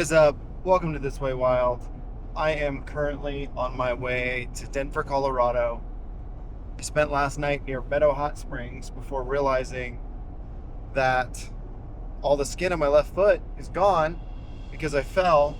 What is up? Welcome to This Way Wild. I am currently on my way to Denver, Colorado. I spent last night near Meadow Hot Springs before realizing that all the skin on my left foot is gone because I fell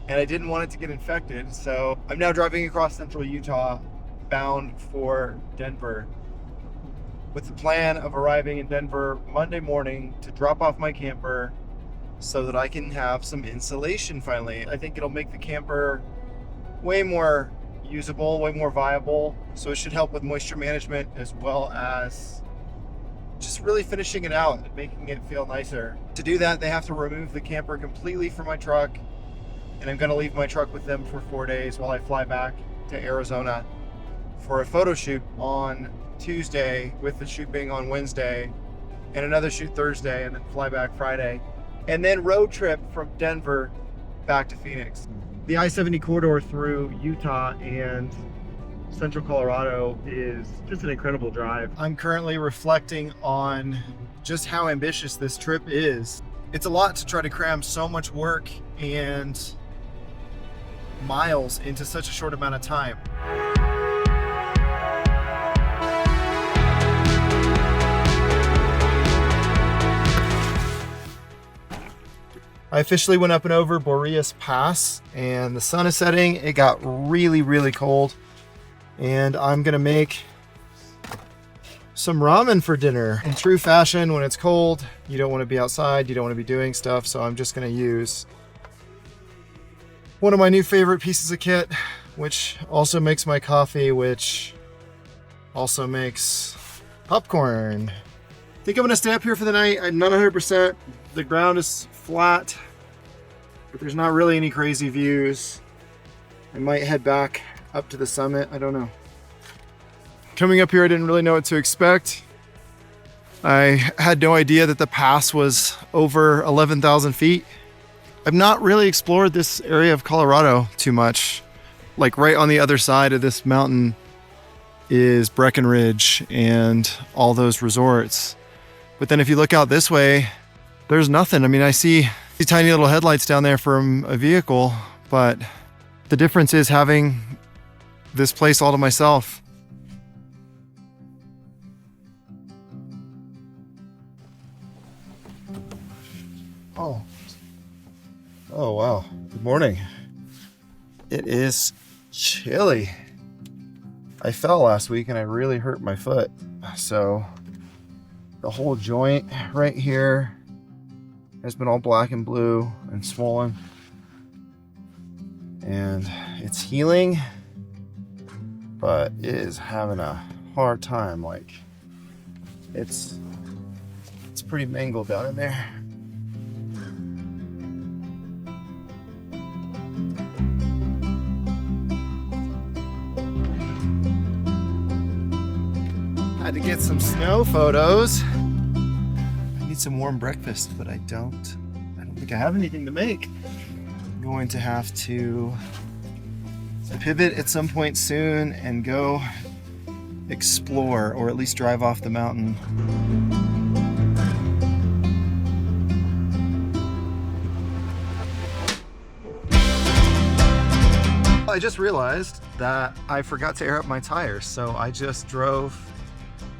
and I didn't want it to get infected. So I'm now driving across central Utah bound for Denver with the plan of arriving in Denver Monday morning to drop off my camper so that I can have some insulation finally. I think it'll make the camper way more usable, way more viable. So it should help with moisture management as well as just really finishing it out and making it feel nicer. To do that, they have to remove the camper completely from my truck. And I'm gonna leave my truck with them for 4 days while I fly back to Arizona for a photo shoot on Tuesday, with the shoot being on Wednesday, and another shoot Thursday, and then fly back Friday. And then road trip from Denver back to Phoenix. The I-70 corridor through Utah and central Colorado is just an incredible drive. I'm currently reflecting on just how ambitious this trip is. It's a lot to try to cram so much work and miles into such a short amount of time. I officially went up and over Boreas Pass and the sun is setting. It got really cold and I'm gonna make some ramen for dinner. In true fashion, when it's cold, you don't want to be outside, you don't want to be doing stuff, so I'm just gonna use one of my new favorite pieces of kit, which also makes my coffee, which also makes popcorn. I think I'm gonna stay up here for the night. I'm not 100%. The ground is flat, but there's not really any crazy views. I might head back up to the summit. I don't know. Coming up here, I didn't really know what to expect. I had no idea that the pass was over 11,000 feet. I've not really explored this area of Colorado too much. Like right on the other side of this mountain is Breckenridge and all those resorts. But then if you look out this way, there's nothing. I mean, I see these tiny little headlights down there from a vehicle, but the difference is having this place all to myself. Oh wow. Good morning. It is chilly. I fell last week and I really hurt my foot. So the whole joint right here has been all black and blue and swollen, and it's healing, but it is having a hard time. Like it's pretty mangled down in there. Had to get some snow photos. I need some warm breakfast, but I don't think I have anything to make. I'm going to have to pivot at some point soon and go explore, or at least drive off the mountain. I just realized that I forgot to air up my tires, so I just drove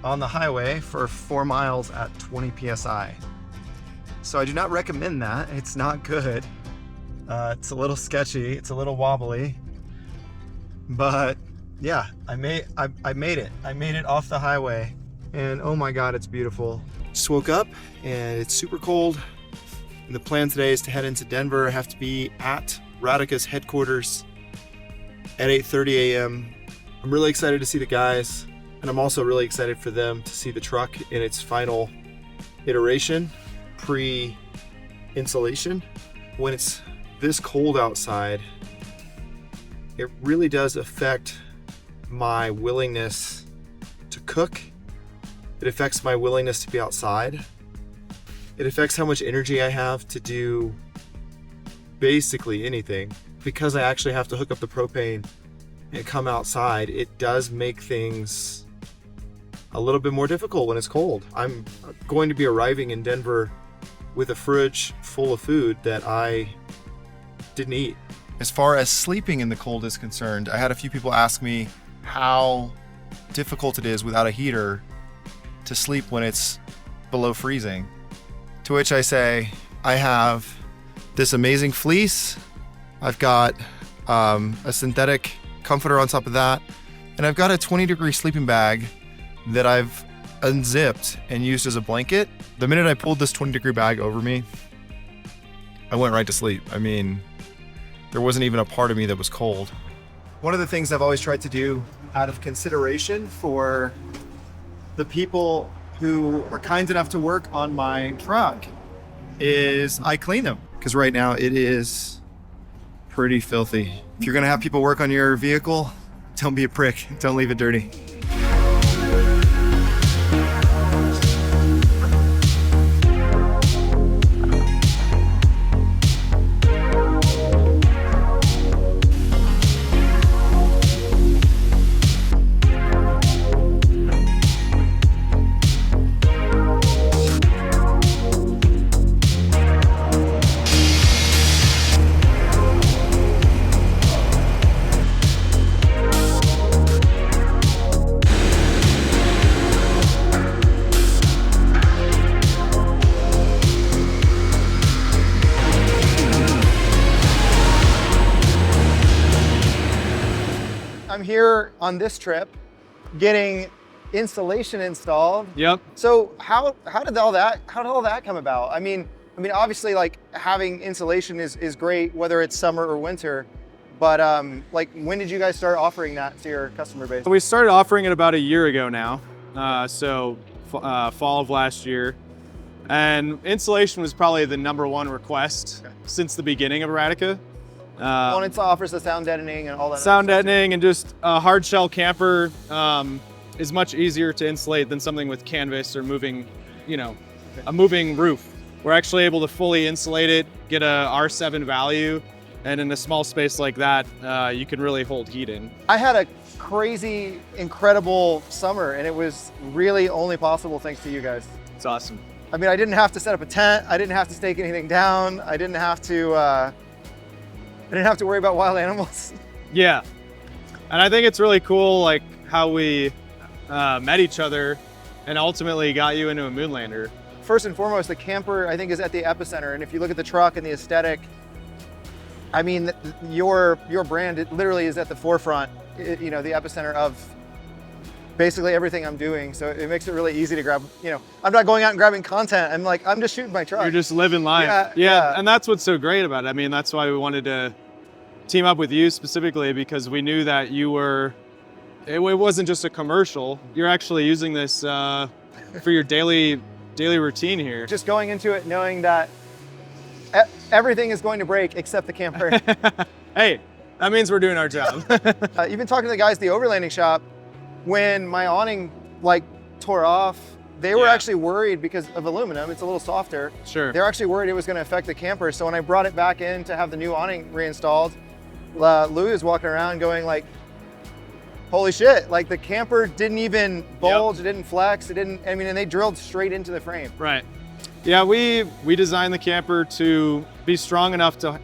on the highway for 4 miles at 20 psi. So I do not recommend that. It's not good. It's a little sketchy. It's a little wobbly. But yeah, I made it. I made it off the highway, and oh my God, it's beautiful. Just woke up and it's super cold. And the plan today is to head into Denver. I have to be at Radica's headquarters at 8:30 a.m. I'm really excited to see the guys. And I'm also really excited for them to see the truck in its final iteration, pre-insulation. When it's this cold outside, it really does affect my willingness to cook. It affects my willingness to be outside. It affects how much energy I have to do basically anything. Because I actually have to hook up the propane and come outside, it does make things a little bit more difficult when it's cold. I'm going to be arriving in Denver with a fridge full of food that I didn't eat. As far as sleeping in the cold is concerned, I had a few people ask me how difficult it is without a heater to sleep when it's below freezing. To which I say, I have this amazing fleece. I've got a synthetic comforter on top of that. And I've got a 20-degree sleeping bag that I've unzipped and used as a blanket. The minute I pulled this 20-degree bag over me, I went right to sleep. I mean, there wasn't even a part of me that was cold. One of the things I've always tried to do out of consideration for the people who are kind enough to work on my truck is I clean them. Because right now it is pretty filthy. If you're gonna have people work on your vehicle, don't be a prick. Don't leave it dirty. I'm here on this trip getting insulation installed. Yep. So how did all that come about? I mean obviously like having insulation is great whether it's summer or winter, but like when did you guys start offering that to your customer base? We started offering it about a year ago now. Fall of last year. And insulation was probably the #1 request since the beginning of Radica. Well, it offers the sound deadening and all that. Sound deadening and just a hard shell camper is much easier to insulate than something with canvas or moving, a moving roof. We're actually able to fully insulate it, get a R7 value, and in a small space like that, you can really hold heat in. I had a crazy, incredible summer, and it was really only possible thanks to you guys. It's awesome. I mean, I didn't have to set up a tent. I didn't have to stake anything down. I didn't have to worry about wild animals. Yeah, and I think it's really cool, like how we met each other and ultimately got you into a Moonlander. First and foremost, the camper I think is at the epicenter, and if you look at the truck and the aesthetic, I mean, your brand, it literally is at the forefront, the epicenter of basically everything I'm doing. So it makes it really easy to grab, I'm not going out and grabbing content. I'm just shooting my truck. You're just living life. Yeah. And that's what's so great about it. I mean, that's why we wanted to team up with you specifically, because we knew that it wasn't just a commercial. You're actually using this for your daily routine here. Just going into it knowing that everything is going to break except the camper. Hey, that means we're doing our job. Even talking to the guys at the overlanding shop, when my awning tore off, they were actually worried because of aluminum. It's a little softer. Sure. They're actually worried it was going to affect the camper. So when I brought it back in to have the new awning reinstalled, Louis was walking around going like, holy shit, like the camper didn't even bulge, It didn't flex, and they drilled straight into the frame. Right. Yeah, we designed the camper to be strong enough to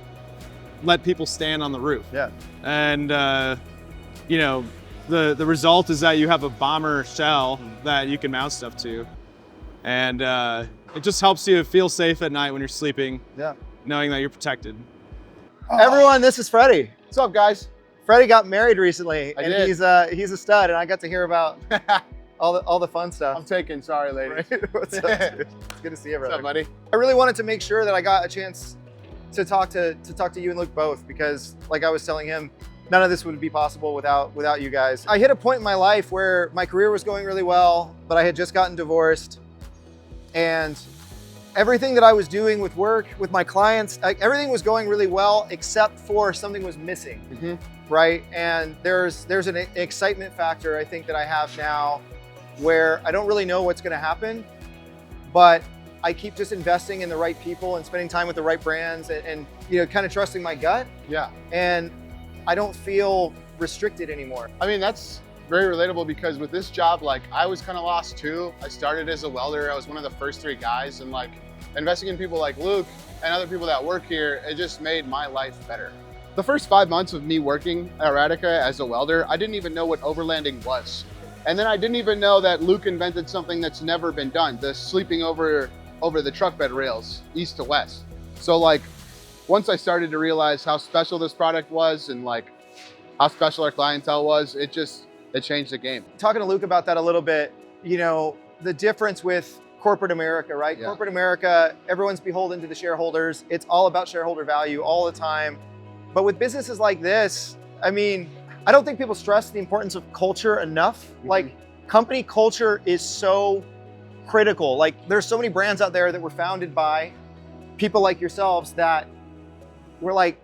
let people stand on the roof. Yeah. And, the result is that you have a bomber shell that you can mount stuff to. And it just helps you feel safe at night when you're sleeping, knowing that you're protected. Everyone, this is Freddie. What's up, guys? Freddie got married recently, and he's a stud, and I got to hear about all the fun stuff. I'm taken, sorry, ladies. Right? What's up, dude? It's good to see you, brother. What's up, buddy? I really wanted to make sure that I got a chance to talk to you and Luke both, because like I was telling him, none of this would be possible without you guys. I hit a point in my life where my career was going really well, but I had just gotten divorced, and everything that I was doing with work, with my clients, everything was going really well, except for something was missing, right? And there's an excitement factor I think that I have now, where I don't really know what's gonna happen, but I keep just investing in the right people and spending time with the right brands and kind of trusting my gut. Yeah. And I don't feel restricted anymore. I mean, that's very relatable, because with this job, I was kind of lost too. I started as a welder. I was one of the first 3 guys, and investing in people like Luke and other people that work here, it just made my life better. The first 5 months of me working at Radica as a welder, I didn't even know what overlanding was. And then I didn't even know that Luke invented something that's never been done, the sleeping over the truck bed rails, east to west. So like, once I started to realize how special this product was and like how special our clientele was, it changed the game. Talking to Luke about that a little bit, you know, the difference with corporate America, right? Yeah. Corporate America, everyone's beholden to the shareholders. It's all about shareholder value all the time. But with businesses like this, I mean, I don't think people stress the importance of culture enough. Like, company culture is so critical. Like, there's so many brands out there that were founded by people like yourselves that were like,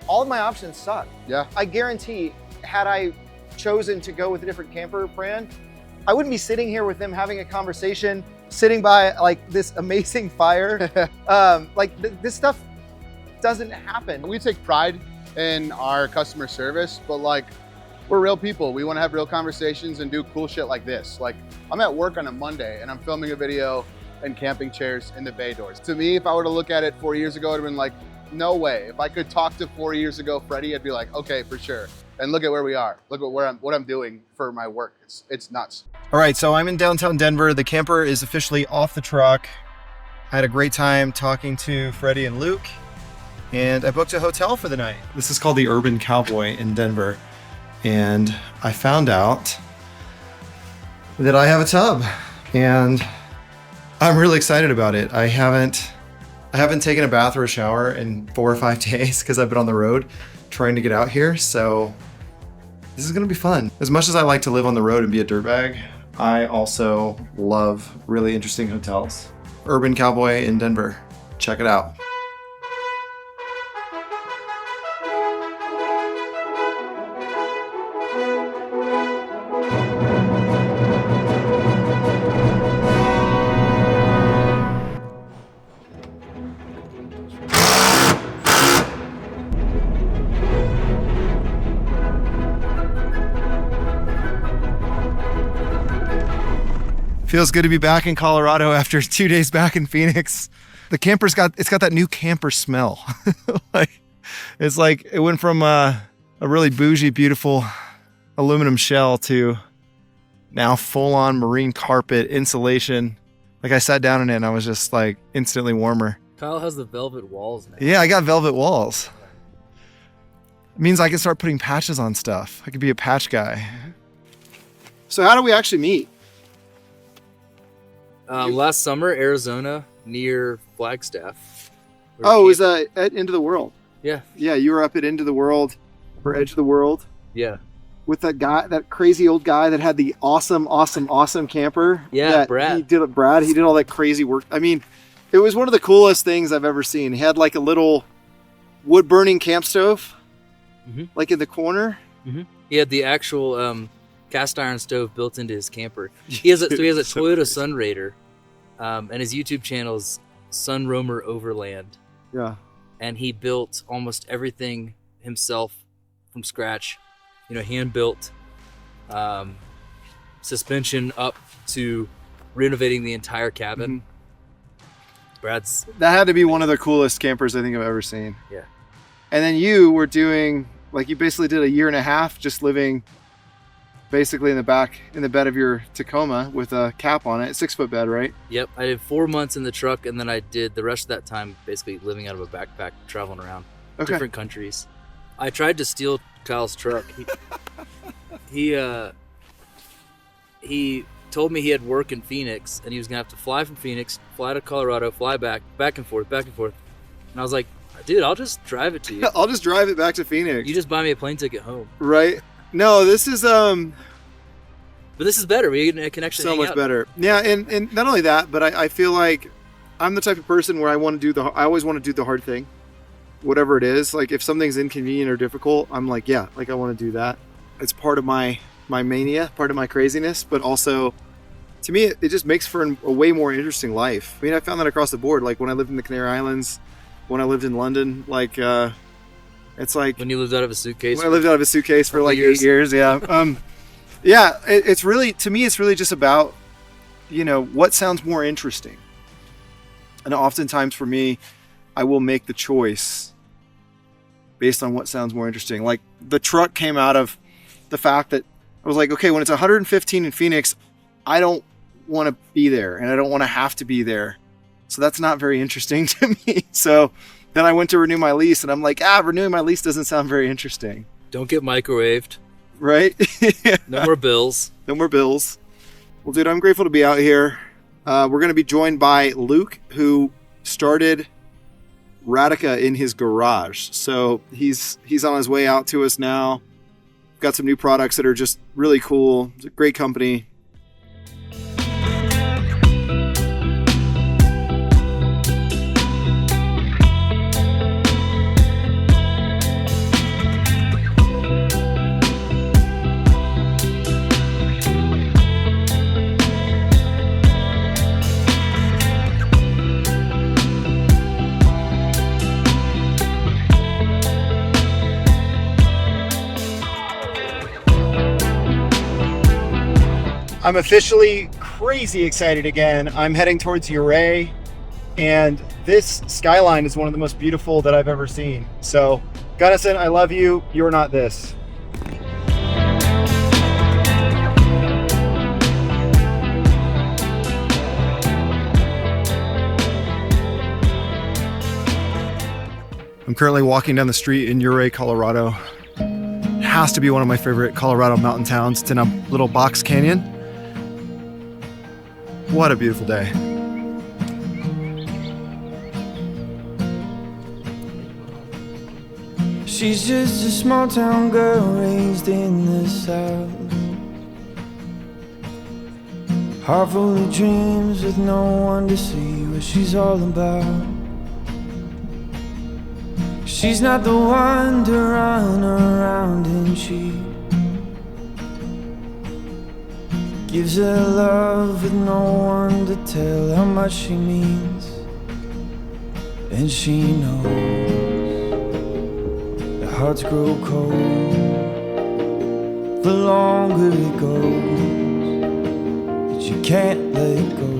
all of my options suck. Yeah. I guarantee, had I chosen to go with a different camper brand, I wouldn't be sitting here with them having a conversation, sitting by like this amazing fire. This stuff doesn't happen. We take pride in our customer service, but like, we're real people. We want to have real conversations and do cool shit like this. Like, I'm at work on a Monday and I'm filming a video in camping chairs in the bay doors. To me, if I were to look at it 4 years ago, I'd have been like, no way. If I could talk to 4 years ago Freddie, I'd be like, okay, for sure. And look at where we are. Look at what I'm doing for my work. It's nuts. All right, so I'm in downtown Denver. The camper is officially off the truck. I had a great time talking to Freddie and Luke, and I booked a hotel for the night. This is called the Urban Cowboy in Denver, and I found out that I have a tub, and I'm really excited about it. I haven't taken a bath or a shower in 4 or 5 days because I've been on the road trying to get out here, so this is gonna be fun. As much as I like to live on the road and be a dirtbag, I also love really interesting hotels. Urban Cowboy in Denver, check it out. Feels good to be back in Colorado after 2 days back in Phoenix. The camper's got that new camper smell. It's like it went from a really bougie, beautiful aluminum shell to now full-on marine carpet insulation. Like, I sat down in it and I was just like instantly warmer. Kyle has the velvet walls now. Yeah, I got velvet walls. It means I can start putting patches on stuff. I could be a patch guy. So how do we actually meet? Last summer, Arizona, near Flagstaff. Oh, it was at Into the World. Yeah. Yeah, you were up at Into the World, or Edge of the World. Yeah. With that guy, that crazy old guy that had the awesome camper. Yeah, Brad. He did all that crazy work. I mean, it was one of the coolest things I've ever seen. He had like a little wood-burning camp stove, like in the corner. He had the actual cast iron stove built into his camper. He has a Toyota Sun Raider, and his YouTube channel is Sun Roamer Overland. Yeah. And he built almost everything himself from scratch. You know, hand built, suspension up to renovating the entire cabin. That had to be one of the coolest campers I think I've ever seen. Yeah. And then you were doing, like, you basically did a year and a half just living basically in the bed of your Tacoma with a cap on it, 6-foot bed, right? Yep, I did 4 months in the truck, and then I did the rest of that time basically living out of a backpack, traveling around different countries. I tried to steal Kyle's truck. He told me he had work in Phoenix, and he was gonna have to fly from Phoenix, fly to Colorado, fly back and forth. And I was like, dude, I'll just drive it to you. I'll just drive it back to Phoenix. You just buy me a plane ticket home. Right. No, this is But this is better. We can actually so much better. Yeah, and not only that, but I feel like I'm the type of person where I always want to do the hard thing, whatever it is. Like, if something's inconvenient or difficult, I'm like, yeah, like I want to do that. It's part of my mania, part of my craziness, but also, to me, it just makes for a way more interesting life. I mean, I found that across the board. Like when I lived in the Canary Islands, when I lived in London, like it's like when you lived out of a suitcase. When I lived out of a suitcase for like 8 years, yeah. Yeah, it's really, to me, it's really just about, you know, what sounds more interesting. And oftentimes for me, I will make the choice based on what sounds more interesting. Like the truck came out of the fact that I was like, okay, when it's 115 in Phoenix, I don't want to be there and I don't want to have to be there. So that's not very interesting to me. So then I went to renew my lease and I'm like, renewing my lease doesn't sound very interesting. Don't get microwaved. Right? No more bills. No more bills. Well, dude, I'm grateful to be out here. We're going to be joined by Luke, who started Radica in his garage. So he's on his way out to us now. Got some new products that are just really cool. It's a great company. I'm officially crazy excited again. I'm heading towards Ouray, and this skyline is one of the most beautiful that I've ever seen. So, Gunnison, I love you. You're not this. I'm currently walking down the street in Ouray, Colorado. It has to be one of my favorite Colorado mountain towns. It's in a little box canyon. What a beautiful day. She's just a small town girl raised in the South. Heart full of dreams with no one to see what she's all about. She's not the one to run around and she gives her love with no one to tell how much she means. And she knows that hearts grow cold the longer it goes, that you can't let go,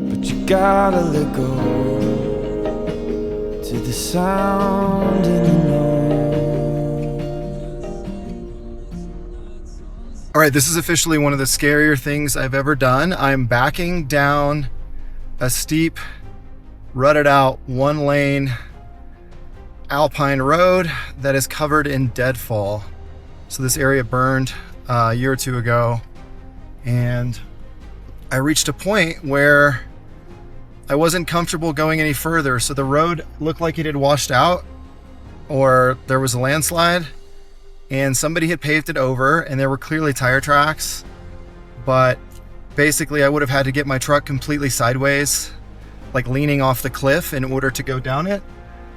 but you gotta let go to the sound in the noise. All right, this is officially one of the scarier things I've ever done. I'm backing down a steep, rutted out, one lane alpine road that is covered in deadfall. So this area burned a year or two ago, and I reached a point where I wasn't comfortable going any further. So the road looked like it had washed out, or there was a landslide, and somebody had paved it over, and there were clearly tire tracks. But basically I would have had to get my truck completely sideways, like leaning off the cliff in order to go down it.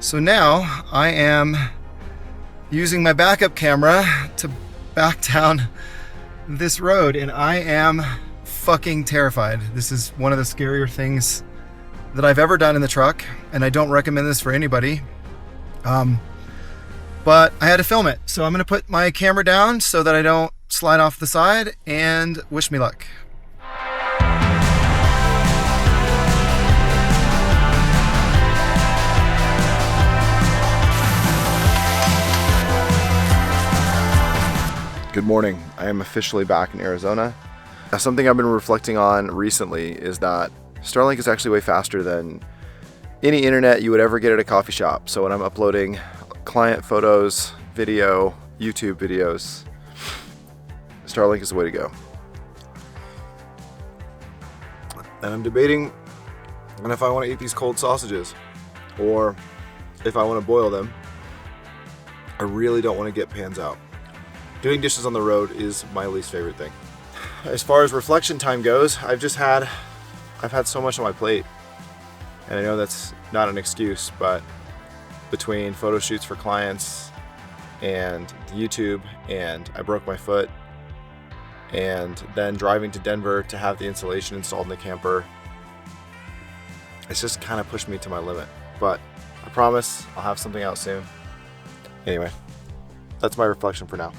So now I am using my backup camera to back down this road, and I am fucking terrified. This is one of the scarier things that I've ever done in the truck, and I don't recommend this for anybody. But I had to film it, so I'm gonna put my camera down so that I don't slide off the side, and wish me luck. Good morning. I am officially back in Arizona. Now, something I've been reflecting on recently is that Starlink is actually way faster than any internet you would ever get at a coffee shop. So when I'm uploading client photos, video, YouTube videos, Starlink is the way to go. And I'm debating on if I want to eat these cold sausages or if I want to boil them. I really don't want to get pans out. Doing dishes on the road is my least favorite thing. As far as reflection time goes, I've had so much on my plate. And I know that's not an excuse, but between photo shoots for clients and YouTube, and I broke my foot, and then driving to Denver to have the insulation installed in the camper, it's just kind of pushed me to my limit. But I promise I'll have something out soon. Anyway, that's my reflection for now.